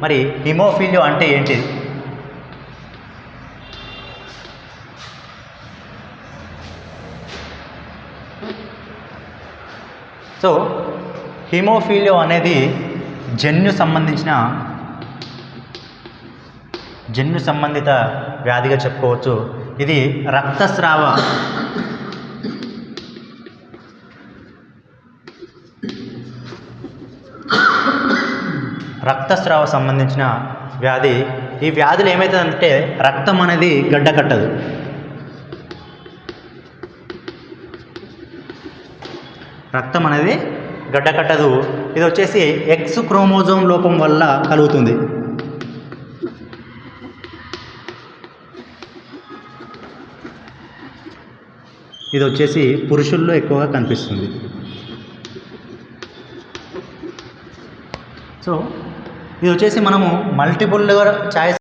మరి హిమోఫీలియా అంటే ఏంటిది? సో హిమోఫీలియా అనేది జన్యు సంబంధిత వ్యాధిగా చెప్పుకోవచ్చు. ఇది రక్తస్రావ సంబంధించిన వ్యాధి. ఈ వ్యాధులు ఏమవుతుందంటే రక్తం అనేది గడ్డ కట్టదు. ఇది వచ్చేసి ఎక్స్ క్రోమోజోమ్ లోపం వల్ల కలుగుతుంది. ఇది వచ్చేసి పురుషుల్లో ఎక్కువగా కనిపిస్తుంది. సో ఇది వచ్చేసి మనము మల్టిపుల్ చాయిస్